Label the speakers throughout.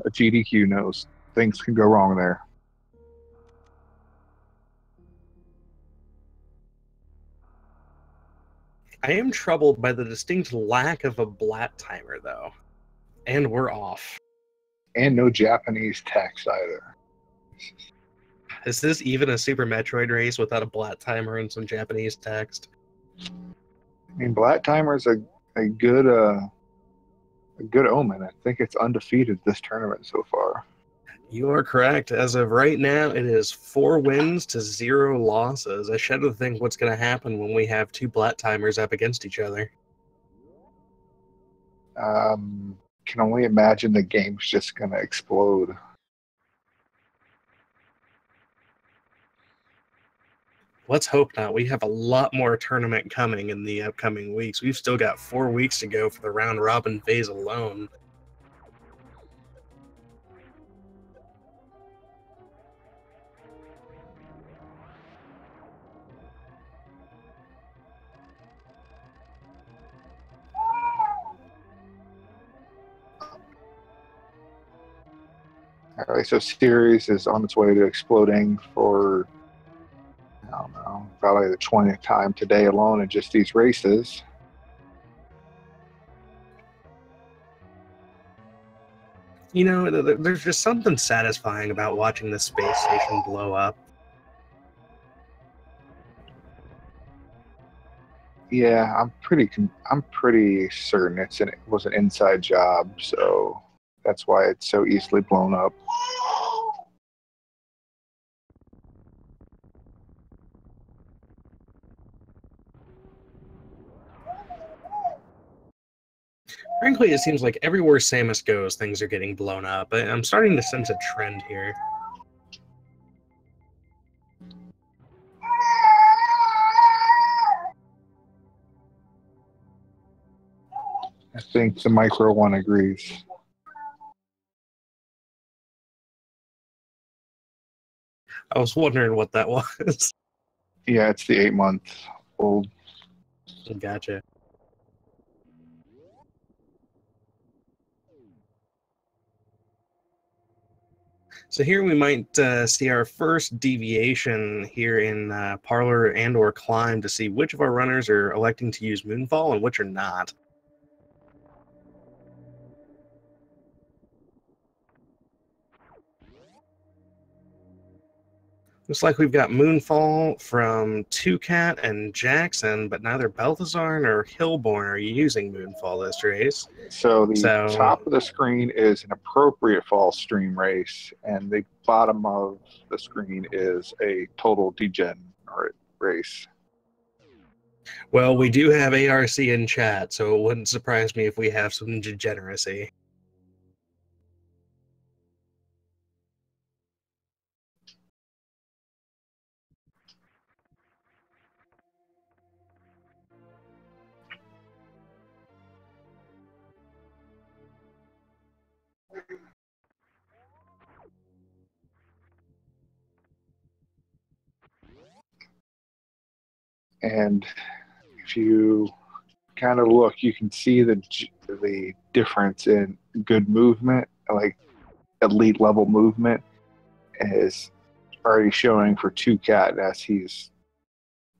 Speaker 1: a GDQ knows things can go wrong there.
Speaker 2: I am troubled by the distinct lack of a blat timer, though. And we're off.
Speaker 1: And no Japanese text either.
Speaker 2: Is this even a Super Metroid race without a blat timer and some Japanese text?
Speaker 1: I mean, Black Timer's a good omen. I think it's undefeated this tournament so far.
Speaker 2: You are correct. As of right now, it is 4 wins to 0 losses. I shudder to think what's going to happen when we have 2 blat timers up against each other.
Speaker 1: Can only imagine the game's just going to explode.
Speaker 2: Let's hope not. We have a lot more tournament coming in the upcoming weeks. We've still got 4 weeks to go for the round robin phase alone.
Speaker 1: All right, so series is on its way to exploding for, I don't know, probably the 20th time today alone in just these races.
Speaker 2: You know, there's just something satisfying about watching the space station blow up.
Speaker 1: Yeah, I'm pretty certain it was an inside job, so that's why it's so easily blown up.
Speaker 2: Frankly, it seems like everywhere Samus goes, things are getting blown up. I'm starting to sense a trend here.
Speaker 1: I think the Micro one agrees.
Speaker 2: I was wondering what that was.
Speaker 1: Yeah, it's the 8-month-old.
Speaker 2: Gotcha. So here we might see our first deviation here in Parlor and or Climb to see which of our runners are electing to use Moonfall and which are not. Looks like we've got Moonfall from Twocat and Jackson, but neither Belthasar nor Hilborn are using Moonfall this race.
Speaker 1: So the top of the screen is an appropriate fall stream race, and the bottom of the screen is a total degen race.
Speaker 2: Well, we do have ARC in chat, so it wouldn't surprise me if we have some degeneracy.
Speaker 1: And if you kind of look, you can see the difference in good movement, like elite level movement, is already showing for Twocat as he's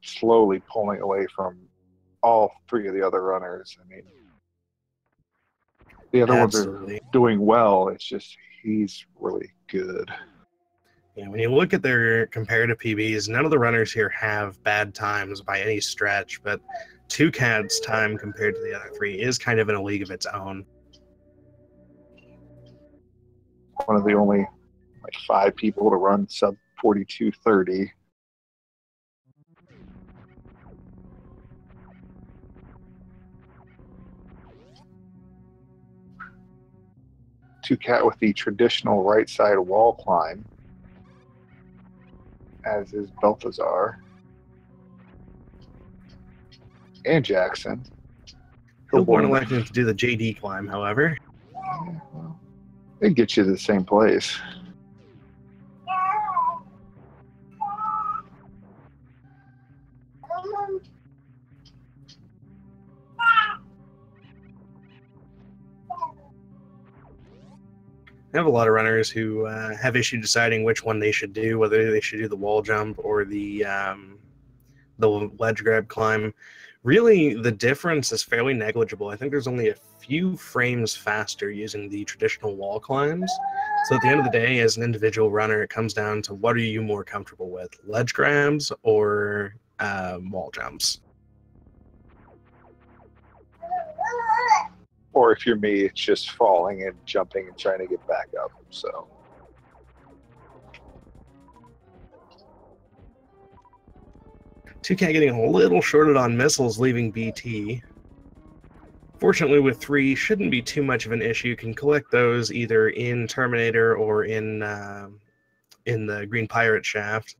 Speaker 1: slowly pulling away from all 3 of the other runners. I mean, the other
Speaker 2: Absolutely.
Speaker 1: ones are doing well. It's just he's really good.
Speaker 2: Yeah, when you look at their comparative PBs, none of the runners here have bad times by any stretch, but Twocat's time compared to the other 3 is kind of in a league of its own.
Speaker 1: One of the only 5 people to run sub 42:30. Twocat with the traditional right side wall climb, as is Belthasar and Jackson.
Speaker 2: Hilborn electing to do the JD climb, however.
Speaker 1: Yeah, well, it gets you to the same place.
Speaker 2: I have a lot of runners who have issue deciding which one they should do, whether they should do the wall jump or the ledge grab climb. Really, the difference is fairly negligible. I think there's only a few frames faster using the traditional wall climbs. So at the end of the day, as an individual runner, it comes down to what are you more comfortable with, ledge grabs or wall jumps?
Speaker 1: Or if you're me, it's just falling and jumping and trying to get back up. So
Speaker 2: Twocat getting a little shorted on missiles, leaving BT. Fortunately, with 3, shouldn't be too much of an issue. Can collect those either in Terminator or in the Green Pirate shaft.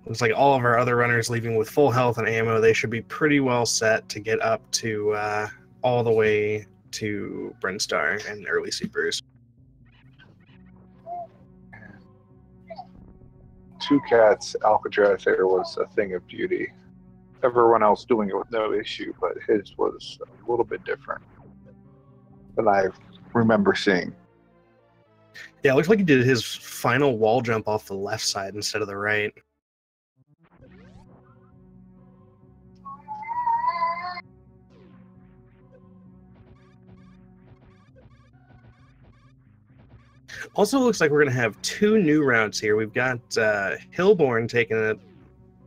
Speaker 2: Looks like all of our other runners leaving with full health and ammo. They should be pretty well set to get up to all the way to Brinstar and early Supers.
Speaker 1: Twocat's Alcatraz there was a thing of beauty. Everyone else doing it with no issue, but his was a little bit different than I remember seeing.
Speaker 2: Yeah, it looks like he did his final wall jump off the left side instead of the right. Also looks like we're going to have 2 new routes here. We've got Hilborn taking it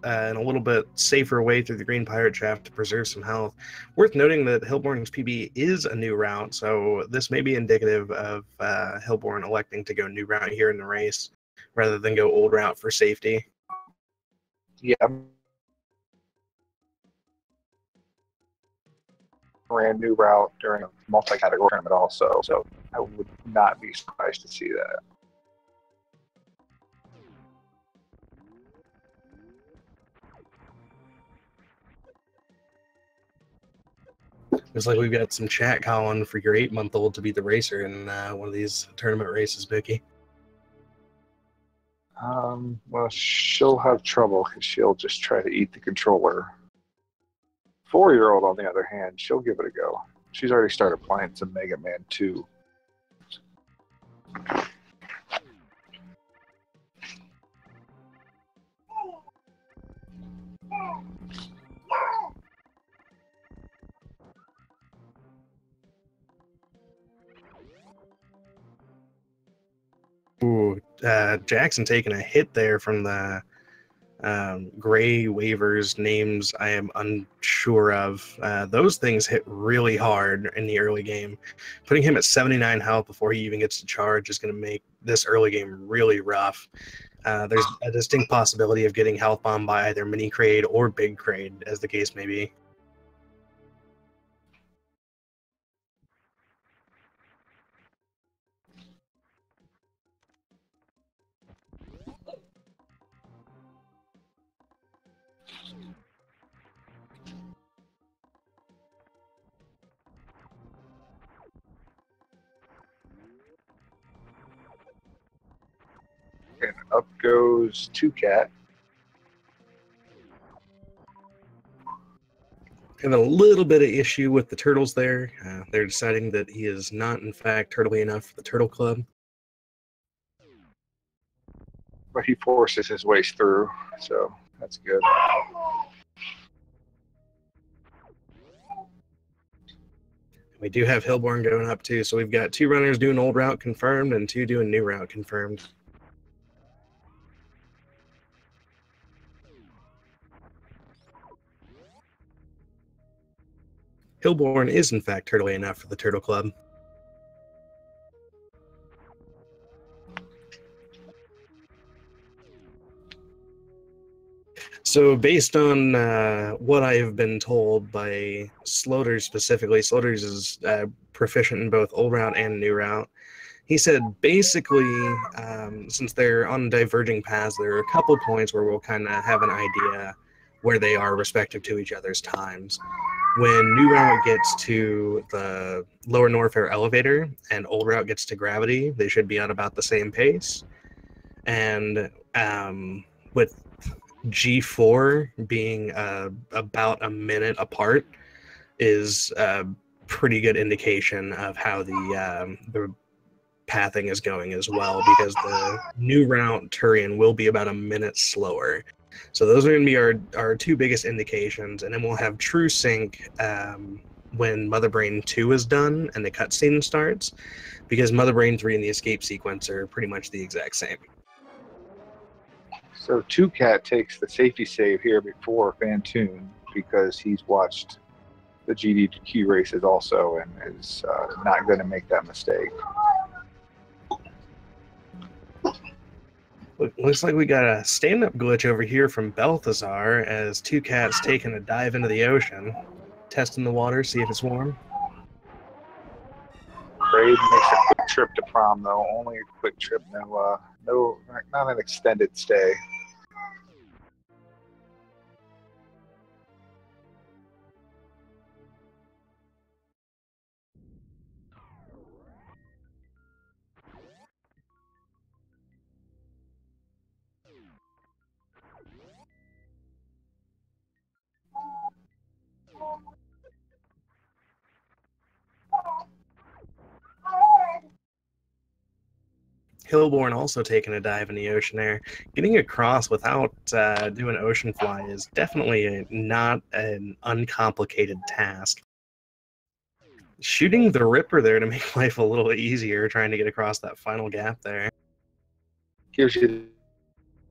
Speaker 2: in a little bit safer way through the Green Pirate shaft to preserve some health. Worth noting that Hilborn's PB is a new route, so this may be indicative of Hilborn electing to go new route here in the race rather than go old route for safety.
Speaker 1: Yeah. Ran new route during a multi-category tournament also, so I would not be surprised to see that.
Speaker 2: Looks like we've got some chat calling for your 8-month-old to be the racer in one of these tournament races, Vicky.
Speaker 1: Well, she'll have trouble because she'll just try to eat the controller. 4-year-old, on the other hand, she'll give it a go. She's already started playing some Mega Man 2.
Speaker 2: Ooh, Jackson taking a hit there from the gray waivers, names I am unsure of. Those things hit really hard in the early game. Putting him at 79 health before he even gets to charge is going to make this early game really rough. There's a distinct possibility of getting health bombed by either Mini Kraid or Big Kraid, as the case may be.
Speaker 1: And up goes Twocat.
Speaker 2: Having a little bit of issue with the turtles there. They're deciding that he is not, in fact, turtly enough for the Turtle Club.
Speaker 1: But he forces his way through, so that's good.
Speaker 2: We do have Hilborn going up too, so we've got 2 runners doing old route confirmed and 2 doing new route confirmed. Hilborn is in fact turtly enough for the Turtle Club. So based on what I have been told by Sloters specifically, Sloters is proficient in both old route and new route. He said basically, since they're on diverging paths, there are a couple points where we'll kind of have an idea where they are respective to each other's times. When new route gets to the lower Norfair elevator and old route gets to gravity, they should be on about the same pace. And with G4 being about a minute apart is a pretty good indication of how the pathing is going as well, because the new route Turian will be about a minute slower. So those are going to be our two biggest indications, and then we'll have true sync when Mother Brain 2 is done and the cutscene starts, because Mother Brain 3 and the escape sequence are pretty much the exact same.
Speaker 1: So Twocat takes the safety save here before Fantoon because he's watched the GDQ races also and is not going to make that mistake.
Speaker 2: Looks like we got a stand-up glitch over here from Belthasar as Twocat's taking a dive into the ocean, testing the water, see if it's warm.
Speaker 1: Braid makes a quick trip to prom, though. Only a quick trip, not an extended stay.
Speaker 2: Hilborn also taking a dive in the ocean there. Getting across without doing ocean fly is definitely not an uncomplicated task. Shooting the Ripper there to make life a little easier, trying to get across that final gap there.
Speaker 1: Gives you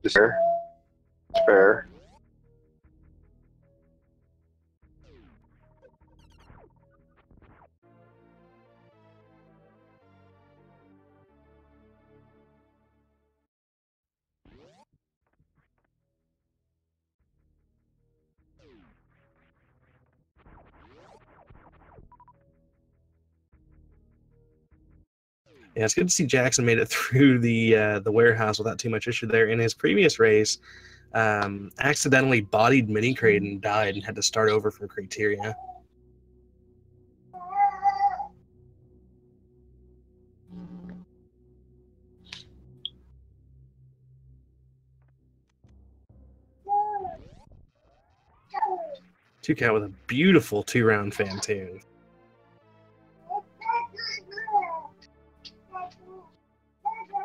Speaker 1: the fair.
Speaker 2: Yeah, it's good to see Jackson made it through the warehouse without too much issue there. In his previous race, accidentally bodied Mini Crate and died and had to start over from Criteria. Twocat with a beautiful 2-round Fantoon.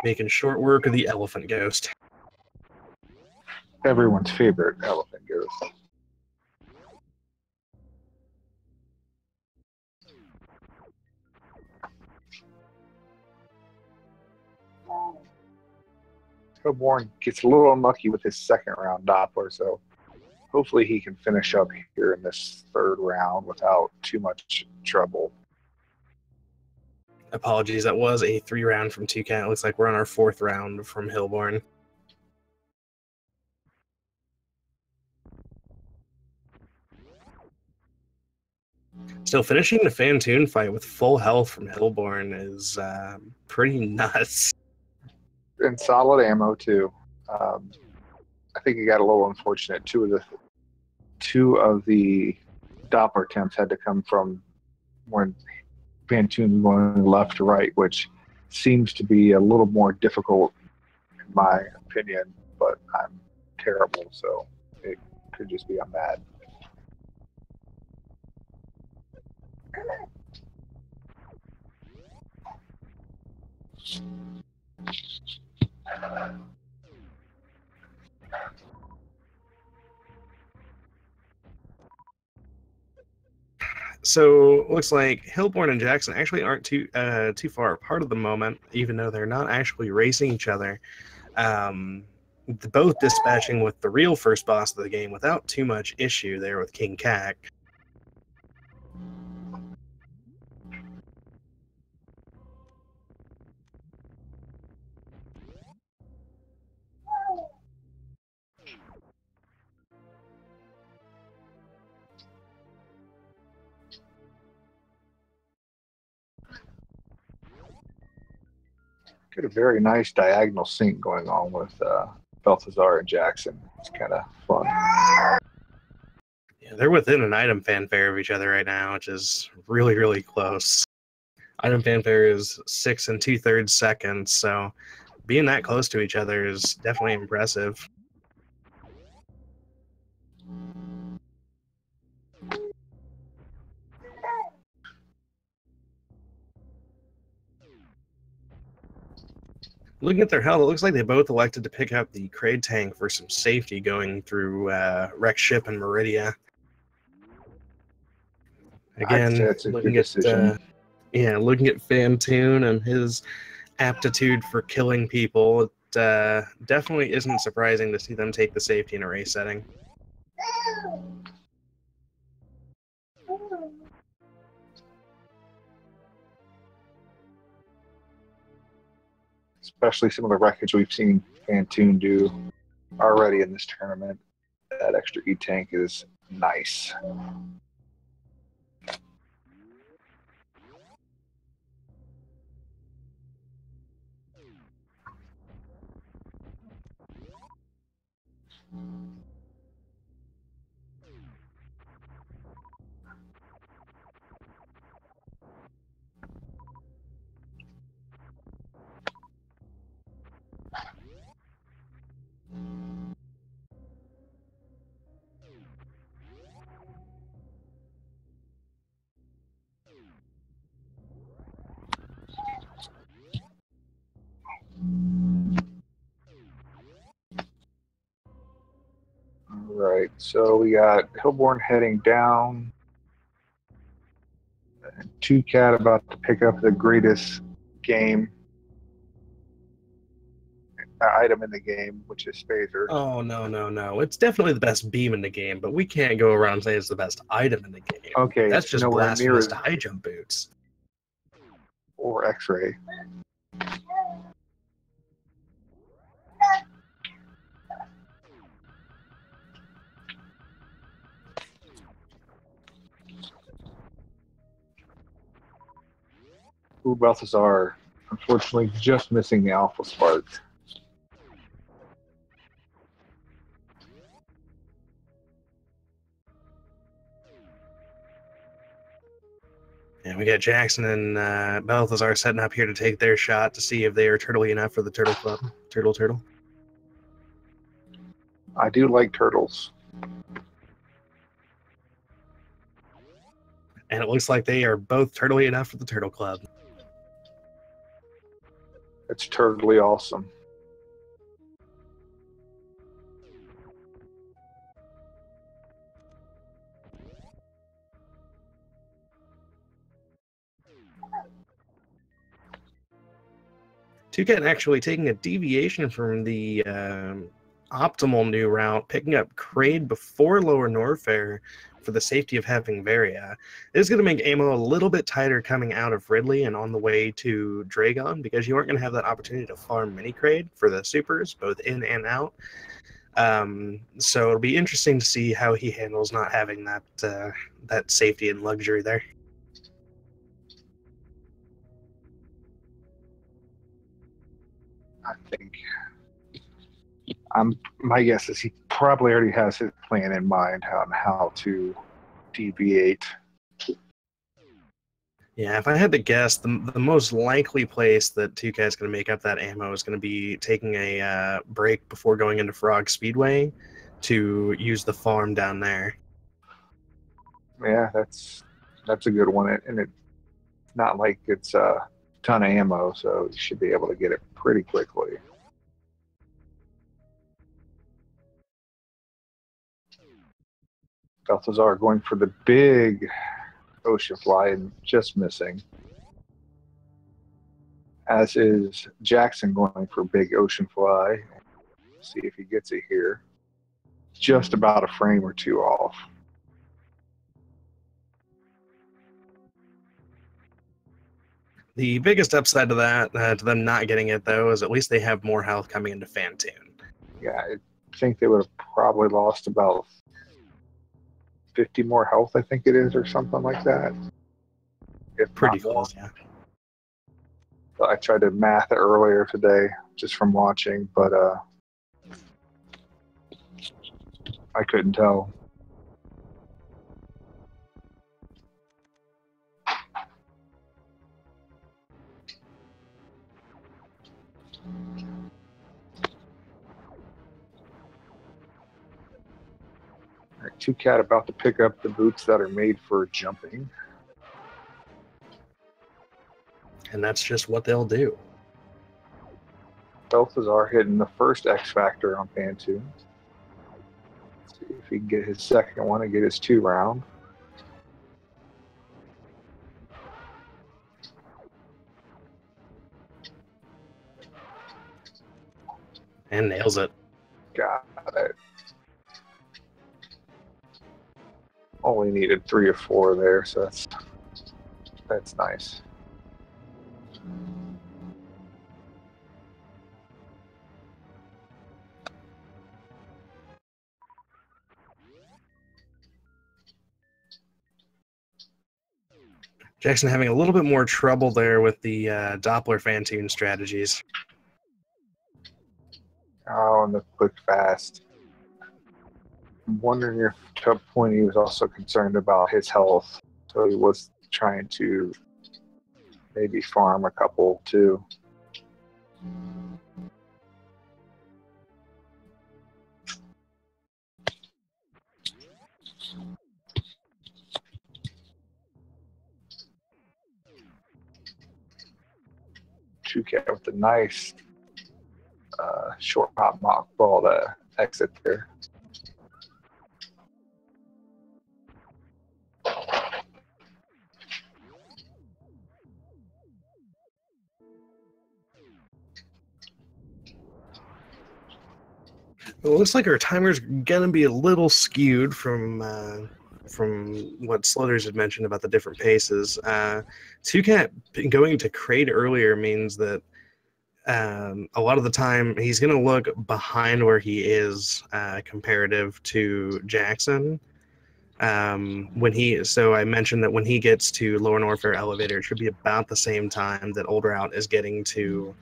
Speaker 2: Making short work of the Elephant Ghost.
Speaker 1: Everyone's favorite Elephant Ghost. Hilborn gets a little unlucky with his second round Doppler, so hopefully he can finish up here in this third round without too much trouble.
Speaker 2: Apologies, that was a 3-round from Twocat. It looks like we're on our 4th round from Hilborn. Still finishing the Fantoon fight with full health from Hilborn is pretty nuts.
Speaker 1: And solid ammo too. I think he got a little unfortunate. Two of the Doppler attempts had to come from when Fantoon going left to right, which seems to be a little more difficult in my opinion, but I'm terrible, so it could just be I'm bad.
Speaker 2: So looks like Hilborn and Jackson actually aren't too far apart at the moment, even though they're not actually racing each other. Both dispatching with the real first boss of the game without too much issue there with King Cac.
Speaker 1: Got a very nice diagonal sync going on with Belthasar and Jackson. It's kind of fun.
Speaker 2: Yeah, they're within an item fanfare of each other right now, which is really, really close. Item fanfare is 6 2/3 seconds, so being that close to each other is definitely impressive. Looking at their health, it looks like they both elected to pick up the Kraid tank for some safety going through Wreck Ship and Meridia.
Speaker 1: I'd say
Speaker 2: Again,
Speaker 1: it's a good
Speaker 2: looking at
Speaker 1: decision.
Speaker 2: looking at Fantoon and his aptitude for killing people, it definitely isn't surprising to see them take the safety in a race setting.
Speaker 1: Especially some of the wreckage we've seen Fantoon do already in this tournament. That extra E-tank is nice. All right, so we got Hilborn heading down. And Twocat about to pick up the greatest game item in the game, which is Phaser.
Speaker 2: Oh, no. It's definitely the best beam in the game, but we can't go around saying it's the best item in the game.
Speaker 1: Okay,
Speaker 2: That's
Speaker 1: it's
Speaker 2: just
Speaker 1: nowhere near
Speaker 2: blasphemous
Speaker 1: as
Speaker 2: to high jump boots.
Speaker 1: or X-ray. Ooh, Belthasar, unfortunately, just missing the Alpha Spark.
Speaker 2: And we got Jackson and Belthasar setting up here to take their shot to see if they are turtly enough for the Turtle Club. Turtle.
Speaker 1: I do like turtles.
Speaker 2: And it looks like they are both turtly enough for the Turtle Club.
Speaker 1: It's totally awesome.
Speaker 2: Twocat actually taking a deviation from the optimal new route, picking up Kraid before Lower Norfair for the safety of having Varia. This is going to make ammo a little bit tighter coming out of Ridley and on the way to Dragon, because you aren't going to have that opportunity to farm mini Kraid for the supers, both in and out. So it'll be interesting to see how he handles not having that safety and luxury there.
Speaker 1: I think my guess is he probably already has his plan in mind on how to deviate.
Speaker 2: Yeah, if I had to guess, the most likely place that Twocat going to make up that ammo is going to be taking a break before going into Frog Speedway to use the farm down there.
Speaker 1: Yeah, that's a good one, and it's not like it's a ton of ammo, so you should be able to get it pretty quickly. Belthasar going for the big ocean fly and just missing. As is Jackson going for big ocean fly. See if he gets it here. Just about a frame or two off.
Speaker 2: The biggest upside to that, to them not getting it though, is at least they have more health coming into Fantoon.
Speaker 1: Yeah, I think they would have probably lost about 50 more health, I think it is, or something like that. If
Speaker 2: pretty close, yeah.
Speaker 1: I tried to math it earlier today, just from watching, but I couldn't tell. Right, Twocat about to pick up the boots that are made for jumping.
Speaker 2: And that's just what they'll do.
Speaker 1: Belthasar hitting the first X Factor on Pantoon. See if he can get his second one and get his 2 round.
Speaker 2: And nails it.
Speaker 1: Got it. Only needed 3 or 4 there, so that's nice.
Speaker 2: Jackson having a little bit more trouble there with the Doppler Fantoon strategies.
Speaker 1: Oh, and the quick fast. I'm wondering if to a point he was also concerned about his health, so he was trying to maybe farm a couple too. Twocat with a nice short hop mock ball to exit there.
Speaker 2: Well, it looks like our timer's gonna be a little skewed from what Sluthers had mentioned about the different paces. Twocat going to crate earlier means that a lot of the time he's going to look behind where he is comparative to Jackson. So I mentioned that when he gets to Lower Norfair Elevator, it should be about the same time that Old Route is getting to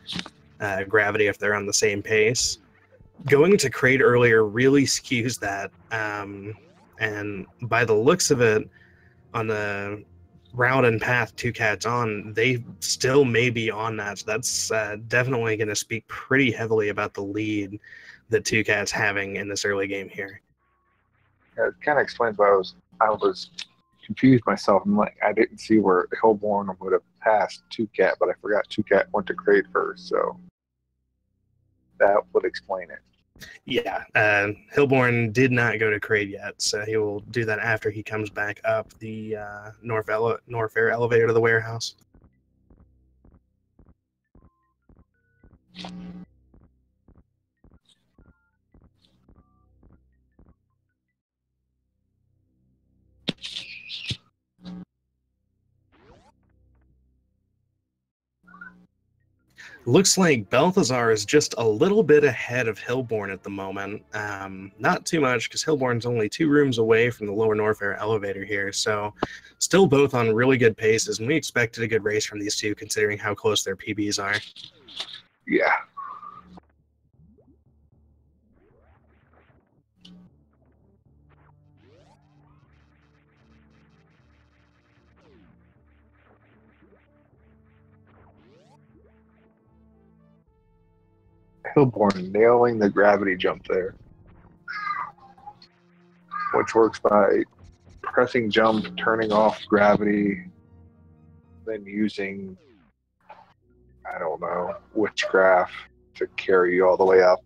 Speaker 2: Gravity if they're on the same pace. Going to crate earlier really skews that, and by the looks of it, on the route and path Twocat's on, they still may be on that. So that's definitely going to speak pretty heavily about the lead that Twocat's having in this early game here.
Speaker 1: Yeah, it kind of explains why I was confused myself. I'm like, I didn't see where Hilborn would have passed Twocat, but I forgot Twocat went to crate first, so that would explain it.
Speaker 2: Yeah, Hilborn did not go to crate yet, so he will do that after he comes back up the Norfair elevator to the warehouse. Looks like Belthasar is just a little bit ahead of Hilborn at the moment. Not too much, because Hilborn's only 2 rooms away from the Lower Norfair elevator here, so still both on really good paces, and we expected a good race from these two, considering how close their PBs are.
Speaker 1: Yeah. Hilborn nailing the gravity jump there, which works by pressing jump, turning off gravity, then using, I don't know, witchcraft to carry you all the way up.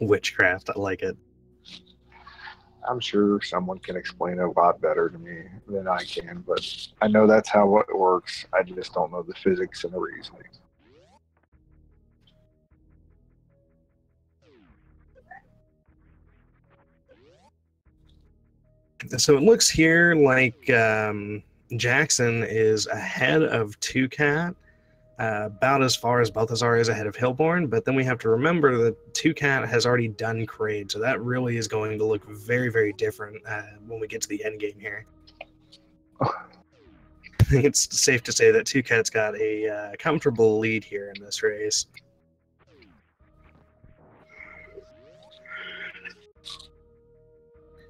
Speaker 2: Witchcraft, I like it.
Speaker 1: I'm sure someone can explain it a lot better to me than I can, but I know that's how it works. I just don't know the physics and the reasoning.
Speaker 2: So it looks here like Jackson is ahead of Twocat, about as far as Belthasar is ahead of Hilborn, but then we have to remember that Twocat has already done crate, so that really is going to look very, very different when we get to the end game here. I think it's safe to say that Twocat's got a comfortable lead here in this race.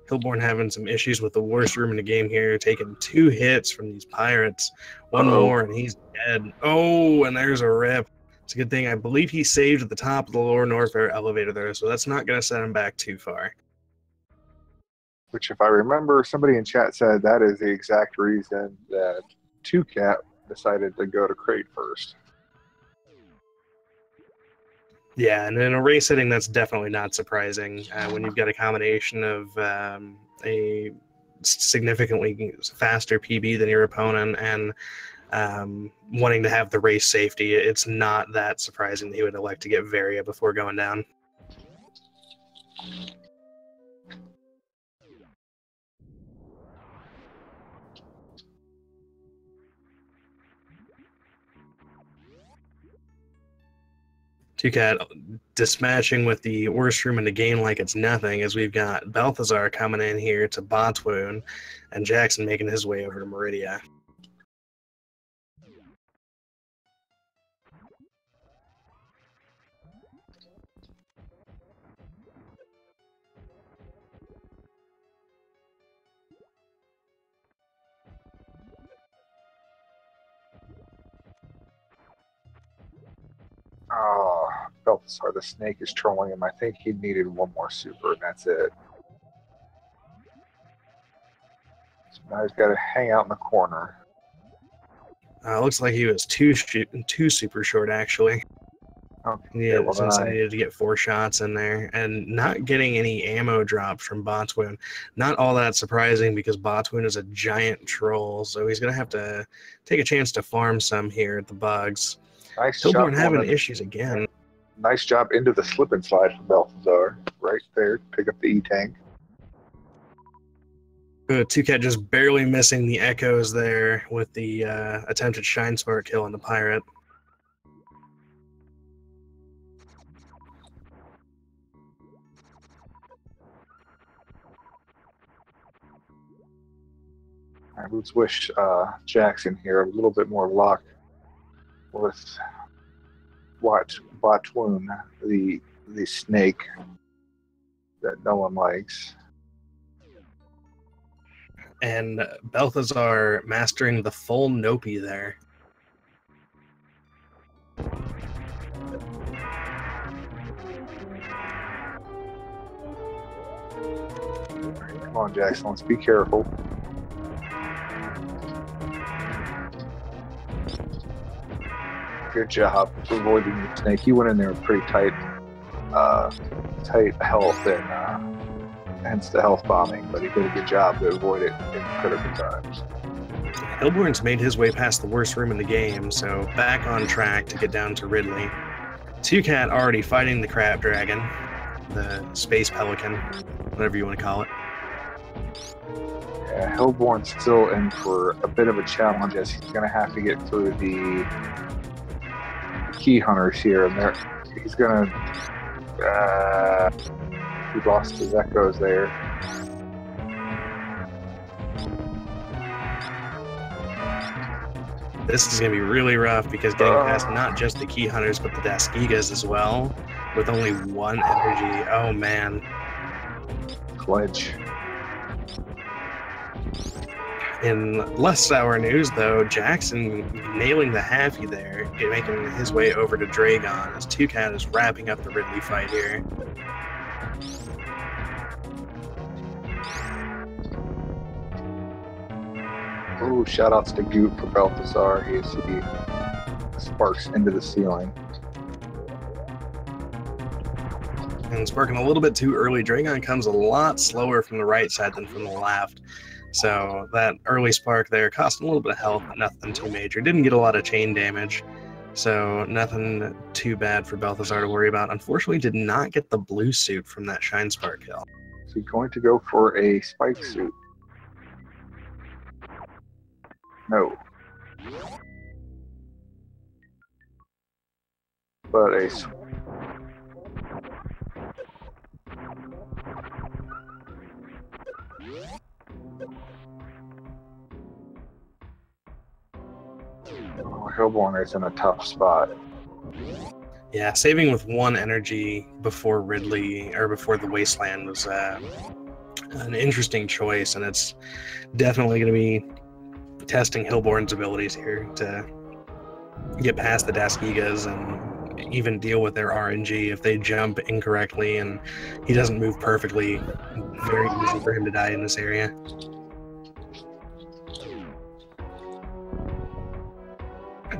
Speaker 2: Hilborn having some issues with the worst room in the game here, taking 2 hits from these pirates. One more, and he's dead. Oh, and there's a rip. It's a good thing. I believe he saved at the top of the Lower Norfair elevator there, so that's not going to set him back too far.
Speaker 1: Which, if I remember, somebody in chat said that is the exact reason that Twocat decided to go to crate first.
Speaker 2: Yeah, and in a race setting, that's definitely not surprising when you've got a combination of a significantly faster PB than your opponent and wanting to have the race safety. It's not that surprising that he would elect to get Varia before going down. Twocat dispatching with the worst room in the game like it's nothing, as we've got Belthasar coming in here to Botwoon and Jackson making his way over to Meridia.
Speaker 1: Oh, Belthasar the snake is trolling him. I think he needed one more super, and that's it. So now he's got to hang out in the corner.
Speaker 2: Looks like he was too super short, actually.
Speaker 1: Okay,
Speaker 2: Yeah,
Speaker 1: well,
Speaker 2: since I needed to get 4 shots in there, and not getting any ammo drops from Botwoon. Not all that surprising because Botwoon is a giant troll, so he's going to have to take a chance to farm some here at the bugs.
Speaker 1: Nice
Speaker 2: Hilborn
Speaker 1: shot
Speaker 2: having issues again.
Speaker 1: Nice job into the slip and slide from Belthasar. Right there, pick up the E-tank.
Speaker 2: Twocat just barely missing the echoes there with the attempted Shine Spark kill on the pirate.
Speaker 1: I would wish Jackson here a little bit more luck with Botwoon, the snake that no one likes.
Speaker 2: And Belthasar mastering the full Nopi there.
Speaker 1: Come on, Jackson, let's be careful. Good job avoiding the snake. He went in there with pretty tight health and hence the health bombing, but he did a good job to avoid it in critical times.
Speaker 2: Hilborn's made his way past the worst room in the game, so back on track to get down to Ridley. Twocat already fighting the crab dragon, the space pelican, whatever you want to call it.
Speaker 1: Yeah, Hilborn's still in for a bit of a challenge as he's going to have to get through the key hunters here, and he's going to he lost his echoes there.
Speaker 2: This is going to be really rough because getting past not just the key hunters but the Daskigas as well with only 1 energy. Oh man.
Speaker 1: Clinch.
Speaker 2: In less sour news, though, Jackson nailing the halfie there, making his way over to Dragon as Twocat is wrapping up the Ridley fight here.
Speaker 1: Oh, shoutouts to Goop for Belthasar. He sparks into the ceiling.
Speaker 2: And sparking a little bit too early. Dragon comes a lot slower from the right side than from the left. So that early spark there cost him a little bit of health, but nothing too major. Didn't get a lot of chain damage, so nothing too bad for Belthasar to worry about. Unfortunately, did not get the blue suit from that Shine Spark kill.
Speaker 1: Is he going to go for a spike suit? No. But a... Oh, Hilborn is in a tough spot.
Speaker 2: Yeah, saving with 1 energy before Ridley, or before the Wasteland was an interesting choice, and it's definitely going to be testing Hilborn's abilities here to get past the Daskigas and even deal with their RNG if they jump incorrectly and he doesn't move perfectly. Very easy for him to die in this area.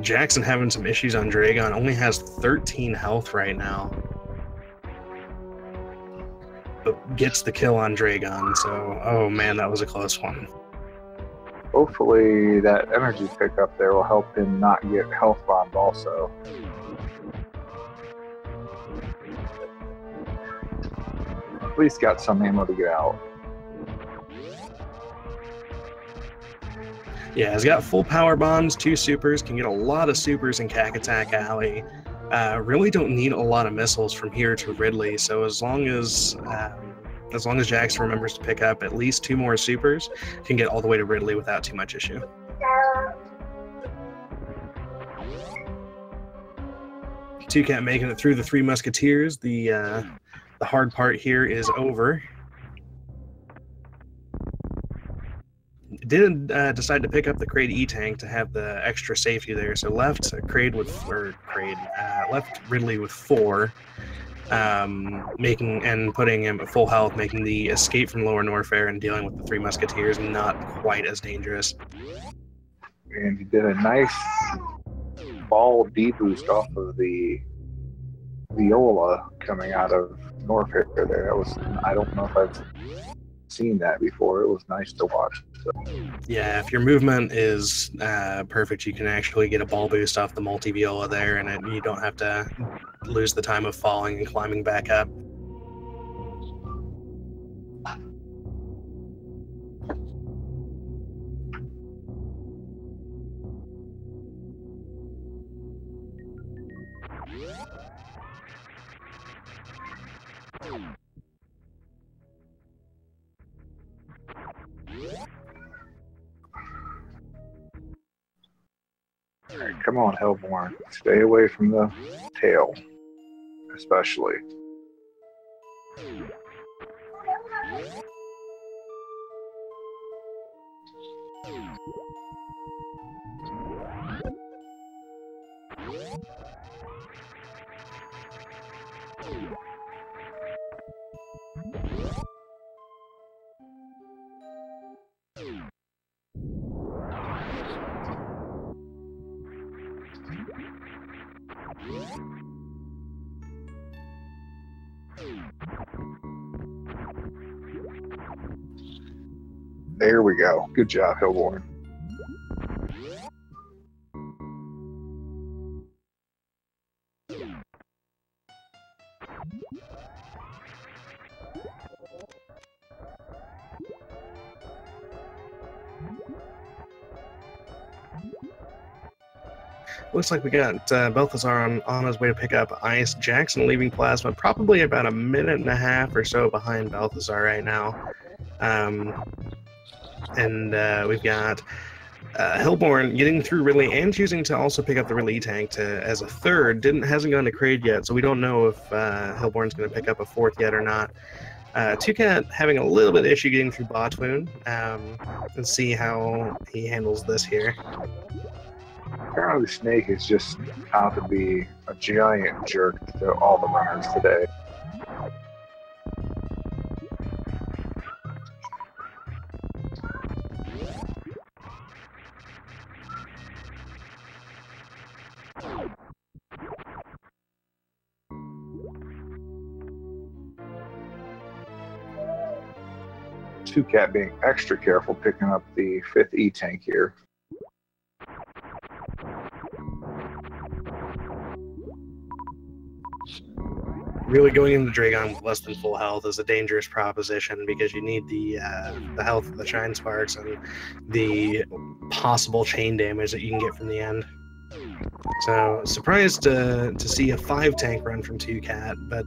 Speaker 2: Jackson having some issues on Dragon, only has 13 health right now. but gets the kill on Dragon. So, oh man, that was a close one.
Speaker 1: Hopefully that energy pickup there will help him not get health bombed also. At least got some ammo to get out.
Speaker 2: Yeah, he's got full power bombs, 2 supers, can get a lot of supers in Cack Attack Alley. Really don't need a lot of missiles from here to Ridley, so as long as Jax remembers to pick up at least 2 more supers, can get all the way to Ridley without too much issue. Twocat making it through the 3 Musketeers. The hard part here is over. Did decide to pick up the Kraid E-Tank to have the extra safety there. So left left Ridley with 4, making and putting him at full health, making the escape from Lower Norfair and dealing with the 3 Musketeers not quite as dangerous.
Speaker 1: And he did a nice ball deboost off of the Viola coming out of Norfair there. That was, I don't know if I've seen that before. It was nice to watch. So.
Speaker 2: Yeah, if your movement is perfect, you can actually get a ball boost off the multi-Viola there, and you don't have to lose the time of falling and climbing back up.
Speaker 1: Alright, come on, Hilborn. Stay away from the tail, especially. There we go. Good job, Hilborn.
Speaker 2: Looks like we got Belthasar on his way to pick up Ice. Jackson leaving Plasma, probably about a minute and a half or so behind Belthasar right now. And we've got Hilborn getting through Ridley and choosing to also pick up the Ridley tank as a third. Hasn't gone to Kraid yet, so we don't know if Hilborn's going to pick up a 4th yet or not. Twocat having a little bit of issue getting through Botwoon. Let's see how he handles this here.
Speaker 1: Apparently Snake is just out to be a giant jerk to all the runners today. Twocat being extra careful picking up the 5th E-Tank here.
Speaker 2: Really going into Dragon with less than full health is a dangerous proposition because you need the health of the Shine Sparks and the possible chain damage that you can get from the end. So surprised to see a 5 tank run from Twocat, but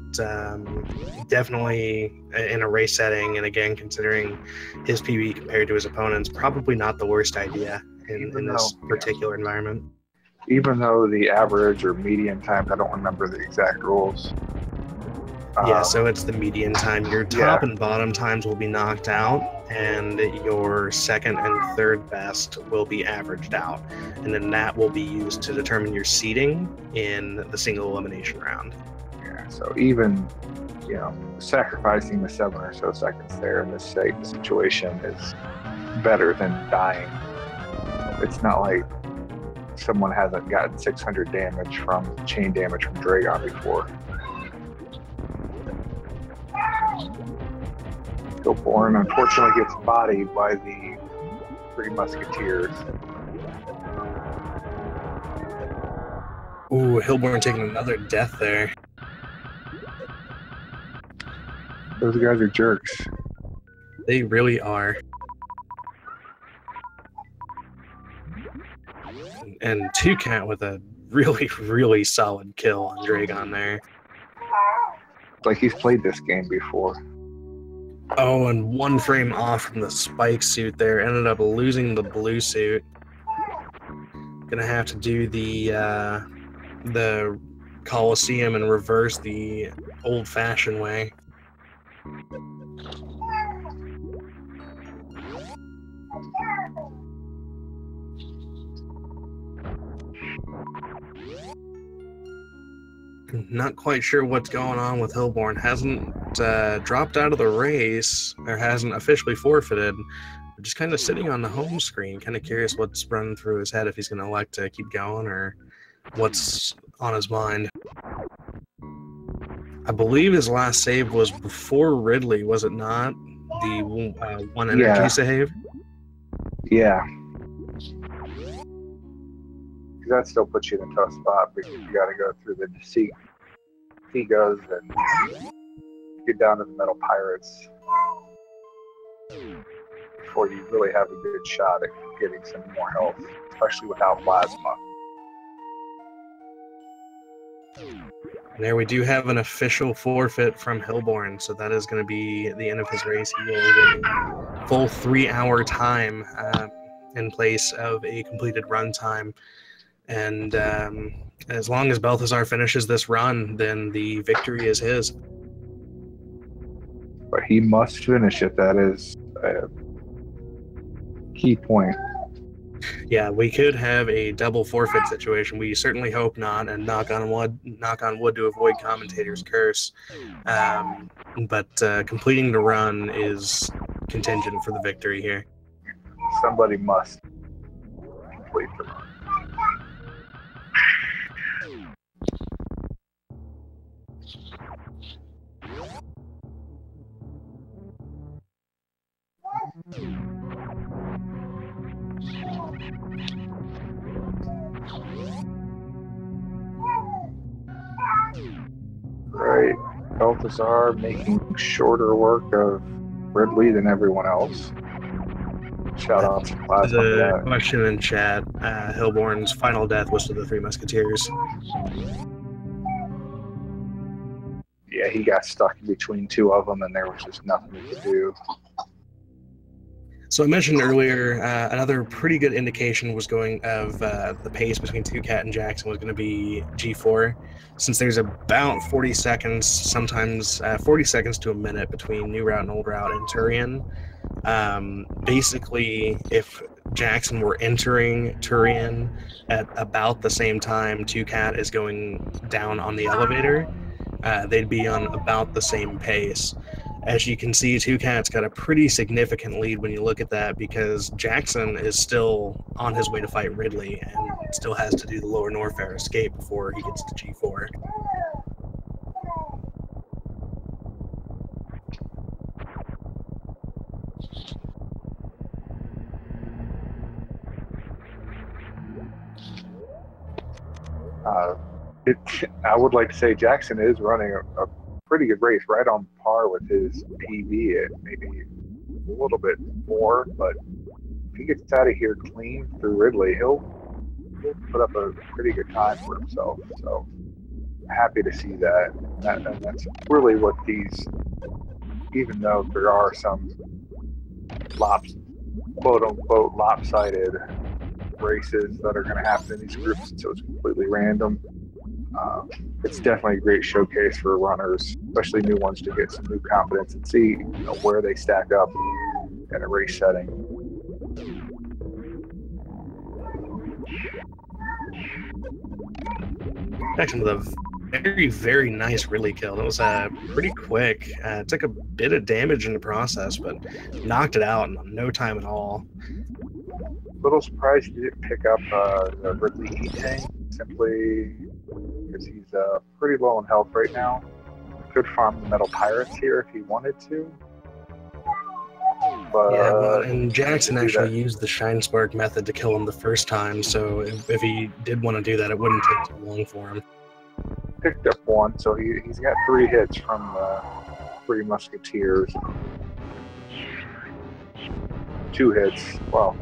Speaker 2: definitely in a race setting, and again considering his PB compared to his opponents, probably not the worst idea in this particular environment.
Speaker 1: Even though the average or median times, I don't remember the exact rules.
Speaker 2: Yeah, so it's the median time. Your top and bottom times will be knocked out, and your second and third best will be averaged out. And then that will be used to determine your seeding in the single elimination round.
Speaker 1: Yeah, so even, sacrificing the 7 or so seconds there in this situation is better than dying. It's not like someone hasn't gotten 600 damage from chain damage from Dragon before. Hilborn unfortunately gets bodied by the Three Musketeers.
Speaker 2: Ooh, Hilborn taking another death there.
Speaker 1: Those guys are jerks.
Speaker 2: They really are. And Twocat with a really, really solid kill on Dragon there.
Speaker 1: Like he's played this game before.
Speaker 2: Oh, and one frame off from the spike suit there. Ended up losing the blue suit. Gonna have to do the Coliseum and reverse the old-fashioned way. Not quite sure what's going on with Hilborn. Hasn't dropped out of the race, or hasn't officially forfeited. Just kind of sitting on the home screen, kind of curious what's running through his head, if he's going to elect to keep going or what's on his mind. I believe his last save was before Ridley, was it not? The one energy save?
Speaker 1: Yeah. That still puts you in a tough spot because you got to go through the Seagos and get down to the Metal Pirates before you really have a good shot at getting some more health, especially without plasma.
Speaker 2: And there we do have an official forfeit from Hilborn, so that is going to be the end of his race. He will get a full 3-hour time in place of a completed run time. And as long as Belthasar finishes this run, then the victory is his.
Speaker 1: But he must finish it. That is a key point.
Speaker 2: Yeah, we could have a double forfeit situation. We certainly hope not, and knock on wood to avoid commentator's curse. But completing the run is contingent for the victory here.
Speaker 1: Somebody must complete the run. Right, Belthasar making shorter work of Ridley than everyone else. Shout out to Plasma for
Speaker 2: The
Speaker 1: that.
Speaker 2: question in chat, Hilborn's final death was to the Three Musketeers.
Speaker 1: Yeah, he got stuck between two of them, and there was just nothing he could do.
Speaker 2: So I mentioned earlier, another pretty good indication was going of the pace between Twocat and Jackson was going to be G4, since there's about 40 seconds, sometimes 40 seconds to a minute between New Route and Old Route and Turian. Basically, if Jackson were entering Turian at about the same time Twocat is going down on the elevator, they'd be on about the same pace. As you can see, Twocat's got a pretty significant lead when you look at that, because Jackson is still on his way to fight Ridley and still has to do the Lower Norfair escape before he gets to G4.
Speaker 1: I would like to say Jackson is running a pretty good race, right on par with his PV at maybe a little bit more, but if he gets out of here clean through Ridley, he'll put up a pretty good time for himself. So happy to see that. And that's really what these, even though there are some quote unquote lopsided races that are going to happen in these groups, so it's completely random. It's definitely a great showcase for runners, especially new ones, to get some new confidence and see where they stack up in a race setting.
Speaker 2: Jackson with a very, very nice Ridley kill. That was pretty quick. Took a bit of damage in the process, but knocked it out in no time at all.
Speaker 1: A little surprised he didn't pick up the Ridley E-Tank, simply because he's pretty low in health right now. Could farm the Metal Pirates here if he wanted to.
Speaker 2: Yeah, well,
Speaker 1: but
Speaker 2: and Jackson
Speaker 1: do
Speaker 2: actually
Speaker 1: that.
Speaker 2: used the Shine Spark method to kill him the first time, so if he did want to do that, it wouldn't take too long for him.
Speaker 1: Picked up one, so he's got 3 hits from the 3 musketeers. 2 hits. Well,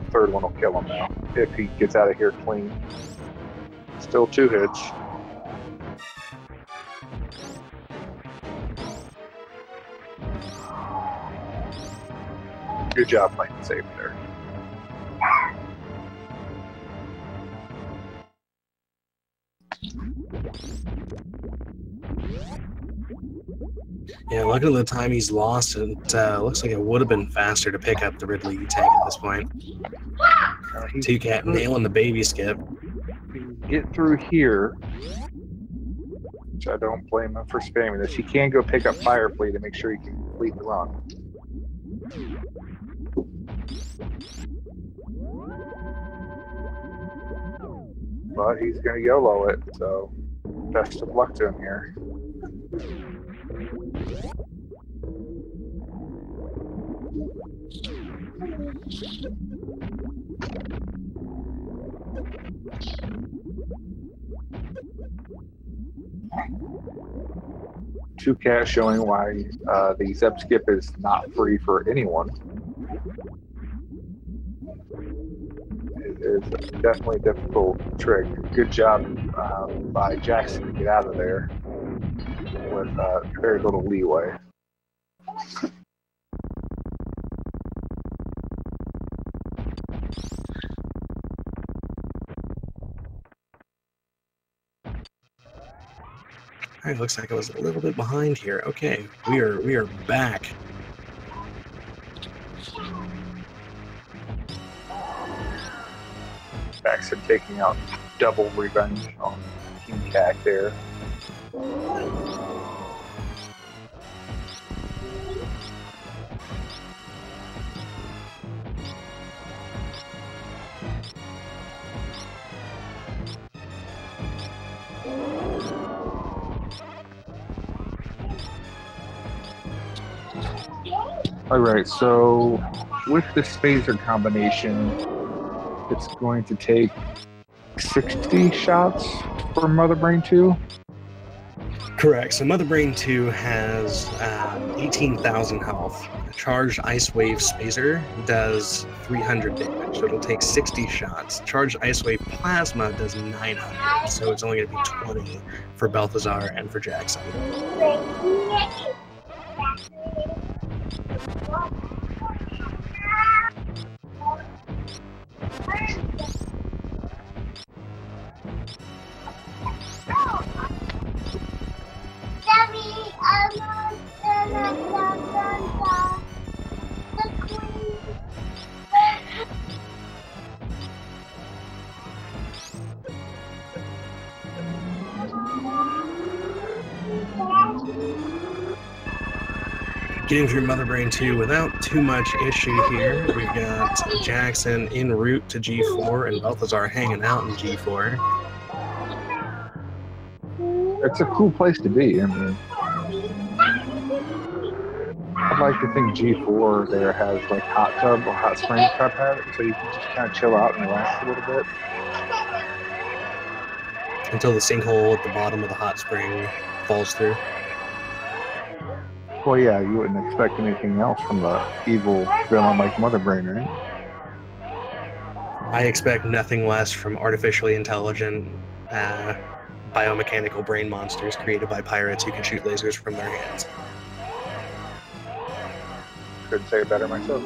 Speaker 1: the third one will kill him now if he gets out of here clean. Still 2 hits. Good job playing it safe there.
Speaker 2: Yeah, looking at the time he's lost, it looks like it would have been faster to pick up the Ridley tank at this point. Twocat nailing the baby skip.
Speaker 1: He can get through here, which I don't blame him for spamming this. He can go pick up Firefly to make sure he can complete the run. But he's going to YOLO it, so best of luck to him here. Twocat showing why the Zep Skip is not free for anyone. It is definitely a difficult trick. Good job by Jackson to get out of there with very little leeway.
Speaker 2: All right, looks like I was a little bit behind here. Okay, we are back.
Speaker 1: Jackson taking out double revenge on King Cat there. Alright, so with this phaser combination, it's going to take 60 shots for Mother Brain 2.
Speaker 2: Correct. So Mother Brain 2 has 18,000 health. A charged Ice Wave Spacer does 300 damage, so it'll take 60 shots. Charged Ice Wave Plasma does 900, so it's only going to be 20 for Belthasar and for Jackson. Getting through Mother Brain 2 without too much issue here. We've got Jackson en route to G4 and Belthasar hanging out in G4.
Speaker 1: It's a cool place to be. I mean, I'd like to think G4 there has like hot tub or hot spring type have it, so you can just kind of chill out and relax a little bit.
Speaker 2: Until the sinkhole at the bottom of the hot spring falls through.
Speaker 1: Well, yeah, you wouldn't expect anything else from the evil villain like Mother Brain, right?
Speaker 2: I expect nothing less from artificially intelligent, biomechanical brain monsters created by pirates who can shoot lasers from their hands.
Speaker 1: Couldn't say it better myself.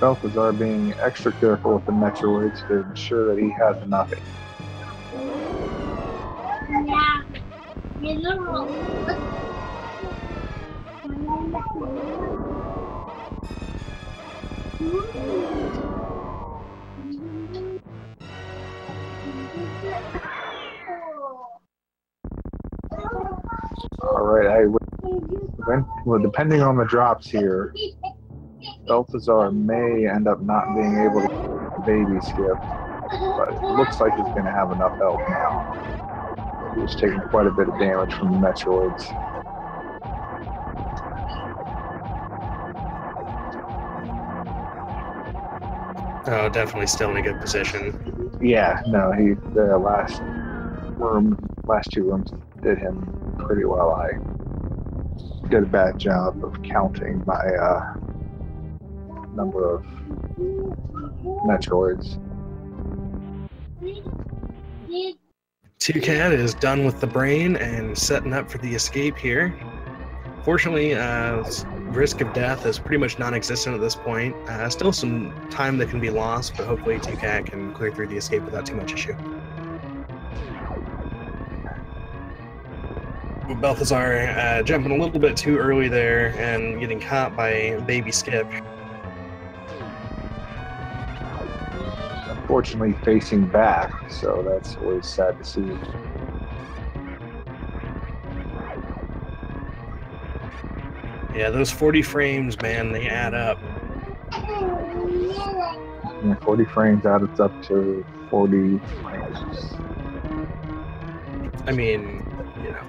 Speaker 1: Belthasar being extra careful with the Metroids to ensure that he has enough. All right, well, depending on the drops here, Belthasar may end up not being able to baby skip, but it looks like he's going to have enough health now. He's taking quite a bit of damage from the Metroids.
Speaker 2: Oh, definitely still in a good position.
Speaker 1: Yeah, no, the last two rooms did him pretty well. I did a bad job of counting my number of Metroids.
Speaker 2: Twocat is done with the brain and setting up for the escape here. Fortunately, risk of death is pretty much non-existent at this point. Still some time that can be lost, but hopefully Twocat can clear through the escape without too much issue. Belthasar jumping a little bit too early there and getting caught by Baby Skip.
Speaker 1: Unfortunately, facing back, so that's always sad to see.
Speaker 2: Yeah, those 40 frames, man, they add up.
Speaker 1: Yeah, 40 frames adds up to 40 frames.
Speaker 2: I mean, you know.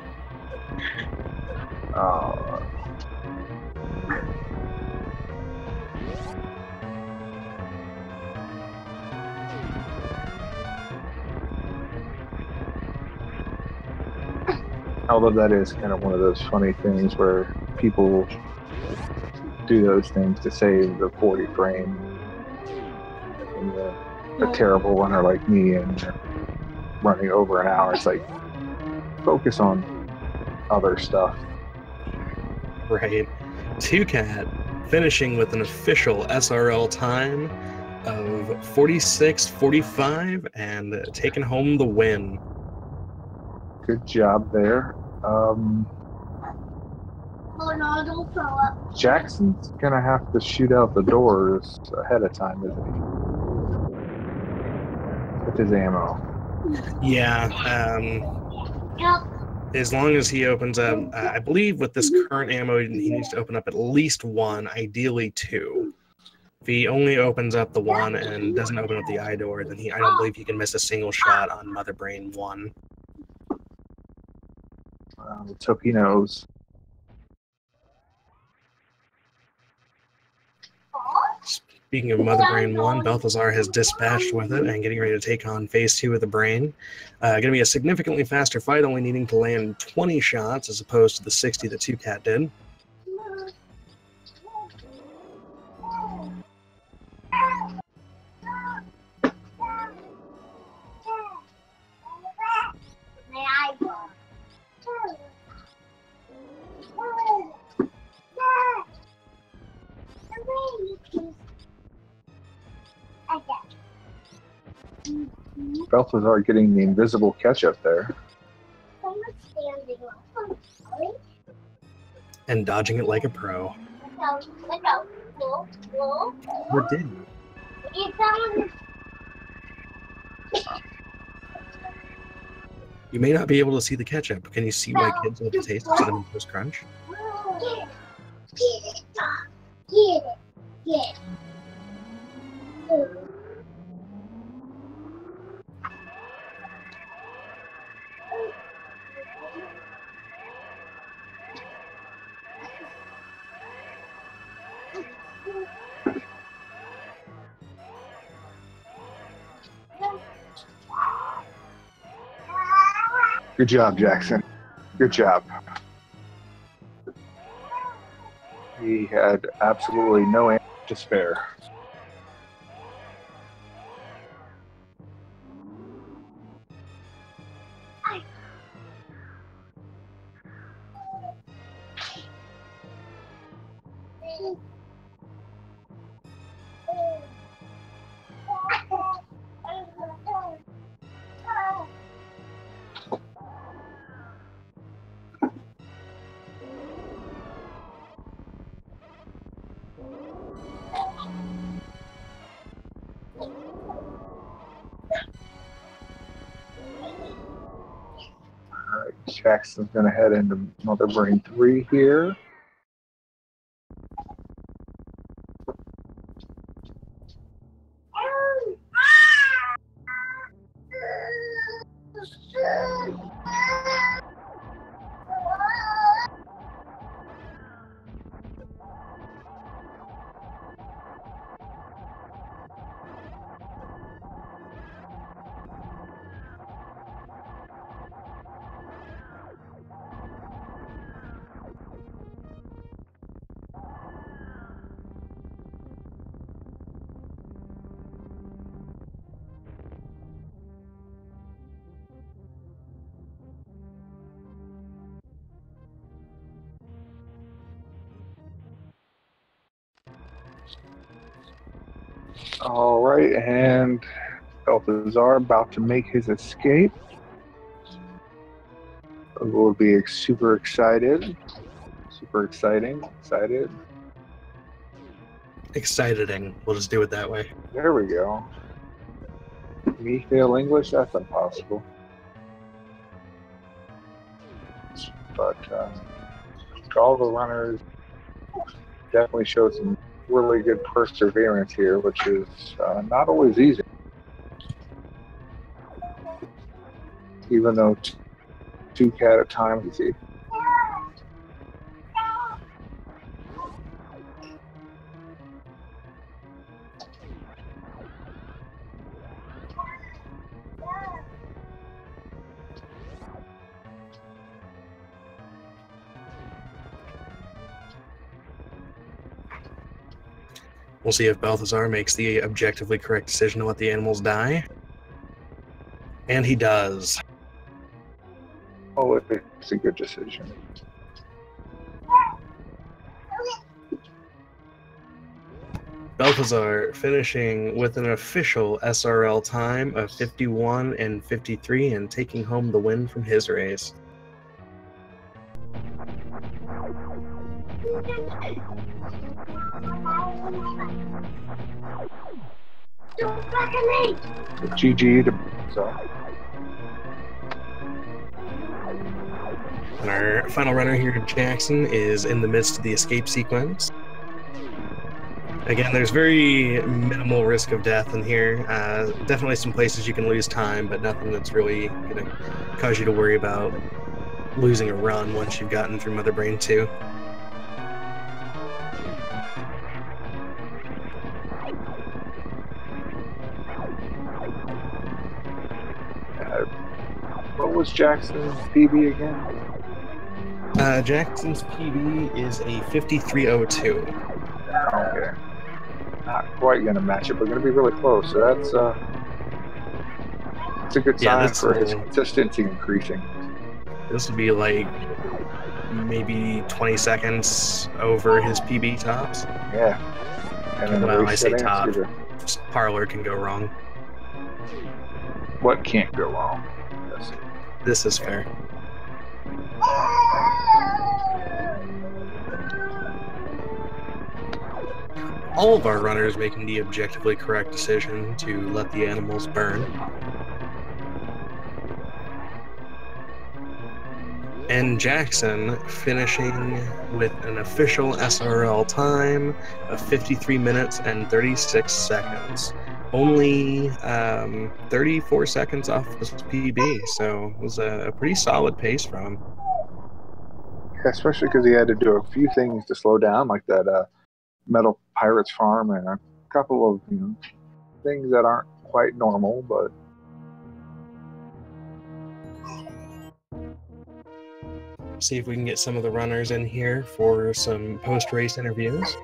Speaker 1: Although that is kind of one of those funny things where people do those things to save the 40 frame. And a terrible runner like me and you're running over an hour, it's like, focus on other stuff.
Speaker 2: Right. Twocat finishing with an official SRL time of 46:45 and taking home the win.
Speaker 1: Good job there. Jackson's gonna have to shoot out the doors ahead of time, isn't he? With his ammo.
Speaker 2: Yeah. As long as he opens up, I believe with this current ammo, he needs to open up at least one, ideally two. If he only opens up the one and doesn't open up the eye door, then I don't believe he can miss a single shot on Mother Brain 1.
Speaker 1: Let's hope he knows.
Speaker 2: Speaking of Mother Brain 1, Belthasar has dispatched with it and getting ready to take on Phase 2 of the Brain. Going to be a significantly faster fight, only needing to land 20 shots as opposed to the 60 that Twocat did.
Speaker 1: Belthasar getting the invisible catch-up there.
Speaker 2: And dodging it like a pro. Or did you? You may not be able to see the ketchup, but can you see why kids love the taste of Cinnamon Toast Crunch?
Speaker 3: Get it.
Speaker 1: Good job, Jackson. Good job. He had absolutely no ammo to spare. Jackson's going to head into Mother Brain 3 here. All right, and Belthasar about to make his escape. Will be super excited. Super exciting. Excited.
Speaker 2: Exciting. We'll just do it that way.
Speaker 1: There we go. Me fail English? That's impossible. But all the runners definitely show some really good perseverance here, which is not always easy. Even though Twocat at times is easy.
Speaker 2: We'll see if Belthasar makes the objectively correct decision to let the animals die. And he does.
Speaker 1: Oh, it's a good decision.
Speaker 2: Belthasar finishing with an official SRL time of 51 and 53 and taking home the win from his race.
Speaker 1: GG to Belthasar.
Speaker 2: And our final runner here, Jackson, is in the midst of the escape sequence. Again, there's very minimal risk of death in here. Definitely some places you can lose time, but nothing that's really going to cause you to worry about losing a run once you've gotten through Mother Brain 2.
Speaker 1: What was Jackson's PB again?
Speaker 2: Jackson's PB is a 53:02.
Speaker 1: Okay. Not quite going to match it, but going to be really close. So that's a good sign for his consistency increasing.
Speaker 2: This would be like maybe 20 seconds over his PB tops.
Speaker 1: Yeah. And
Speaker 2: well, I say top. Parlor can go wrong.
Speaker 1: What can't go wrong?
Speaker 2: This is fair. All of our runners making the objectively correct decision to let the animals burn. And Jackson finishing with an official SRL time of 53 minutes and 36 seconds. Only 34 seconds off this PB, so it was a pretty solid pace from him.
Speaker 1: Yeah, especially because he had to do a few things to slow down, like that Metal Pirates Farm and a couple of things that aren't quite normal, but
Speaker 2: see if we can get some of the runners in here for some post-race interviews.